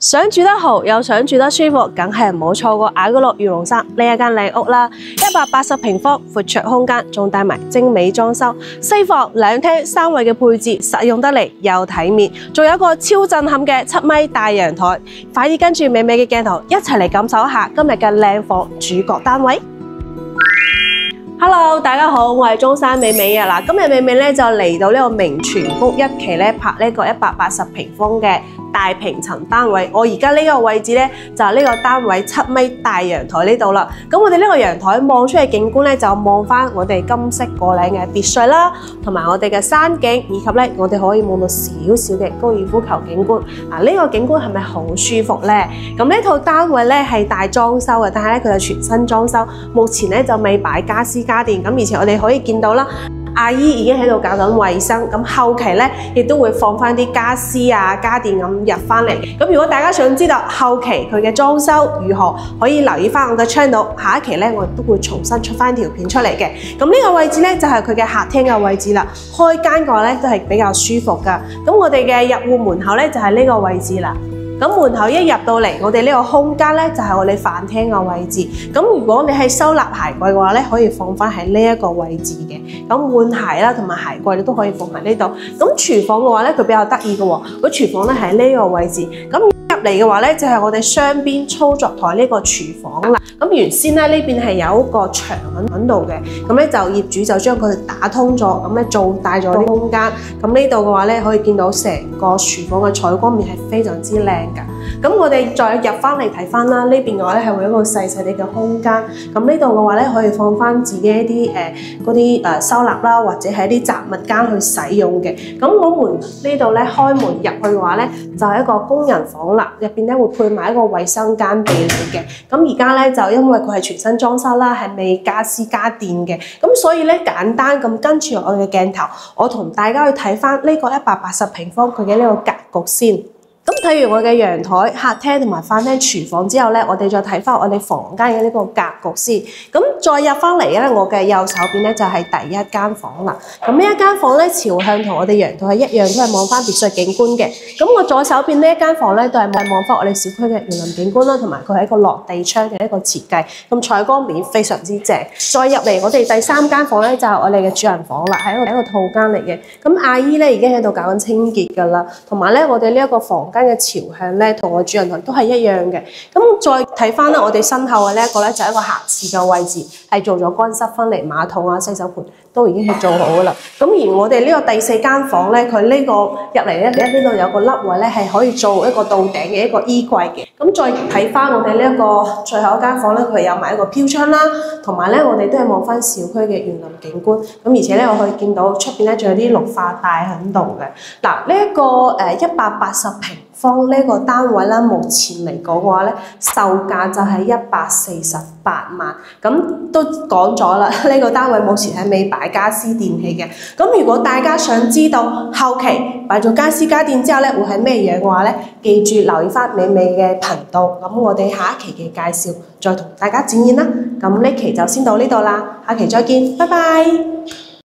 想住得豪又想住得舒服，梗係唔好錯過雅居樂御龍山呢一間靚屋啦！180平方，闊綽空間，仲帶埋精美裝修，4房2廳3衛嘅配置，實用得嚟又體面，仲有一個超震撼嘅7米大陽台。快啲跟住美美嘅鏡頭一齊嚟感受一下今日嘅靚房主角單位。Hello， 大家好，我係中山美美啊！今日美美咧就嚟到呢個明泉谷1期咧拍呢個180平方嘅大平層單位。我而家呢個位置咧就係呢個單位7米大陽台呢度啦。咁我哋呢個陽台望出嘅景觀咧就望翻我哋金色過嶺嘅別墅啦，同埋我哋嘅山景，以及咧我哋可以望到少少嘅高爾夫球景觀。呢個景觀係咪好舒服咧？咁呢套單位咧係大裝修嘅，但係咧佢係全新裝修，目前咧就未擺家私家電。咁而且我哋可以見到啦，阿姨已經喺度搞緊衛生，咁後期咧亦都會放翻啲家私啊、家電咁入翻嚟。咁如果大家想知道後期佢嘅裝修如何，可以留意翻我嘅 channel。下一期咧我都會重新出翻條片出嚟嘅。咁呢個位置咧就係佢嘅客廳嘅位置啦，開間嘅話咧都係比較舒服噶。咁我哋嘅入戶門口咧就係呢個位置啦。咁門口一入到嚟，我哋呢個空間咧就係我哋飯廳嘅位置。咁如果你係收納鞋櫃嘅話咧，可以放翻喺呢一個位置嘅。咁換鞋啦，同埋鞋櫃你都可以放喺呢度。咁廚房嘅話咧，佢比較得意嘅喎，佢廚房咧喺呢個位置。咁入嚟嘅話咧，就係我哋雙邊操作台呢個廚房啦。咁原先咧呢邊係有一個牆喺度嘅，咁咧就業主就將佢打通咗，咁咧做大咗啲空間。咁呢度嘅話咧，可以見到成個廚房嘅採光面係非常之靚㗎。咁我哋再入翻嚟睇翻啦，呢邊嘅話咧係會有一個細細啲嘅空間。咁呢度嘅話咧可以放翻自己一啲嗰啲收納啦，或者係一啲雜物間去使用嘅。咁我們呢度咧開門入去嘅話咧，就係一個工人房啦，入邊咧會配埋一個衛生間俾你嘅。咁而家咧就因為佢係全新裝修啦，係未家私家電嘅，咁所以咧簡單咁跟住我嘅鏡頭，我同大家去睇翻呢個180平方佢嘅呢個格局先。咁睇完我嘅陽台、客廳同埋飯廳、廚房之後咧，我哋再睇翻我哋房間嘅呢個格局先。咁再入翻嚟咧，我嘅右手邊咧就係第一間房啦。咁呢一間房咧朝向同我哋陽台係一樣，都係望翻別墅景觀嘅。咁我左手邊呢一間房咧都係望翻我哋小區嘅園林景觀啦，同埋佢係一個落地窗嘅一個設計，咁採光面非常之正。再入嚟我哋第三間房咧就係我哋嘅主人房啦，係一個套間嚟嘅。咁阿姨咧已經喺度搞緊清潔㗎啦，同埋咧我哋呢一個房間嘅朝向咧，同我主人台都係一樣嘅。咁再睇翻啦，我哋身後嘅呢一個咧就係一個客廁嘅位置，係做咗乾濕分離馬桶啊、洗手盆都已經係做好噶啦。咁而我哋呢個第四間房咧，佢呢個入嚟咧，呢度有個凹位咧，係可以做一個到頂嘅一個衣櫃嘅。咁再睇翻我哋呢一個最後一間房咧，佢有埋一個飄窗啦，同埋咧我哋都係望翻小區嘅園林景觀。咁而且咧我可以見到出邊咧仲有啲綠化帶喺度嘅。嗱，呢一個180平方呢個單位啦，目前嚟講嘅話咧，售價就係148萬。咁都講咗啦，呢個單位目前係未擺家私電器嘅。咁如果大家想知道後期擺咗家私家電之後咧，會係咩樣嘅話咧，記住留意翻美美嘅頻道。咁我哋下一期嘅介紹再同大家展現啦。咁呢期就先到呢度啦，下期再見，拜拜。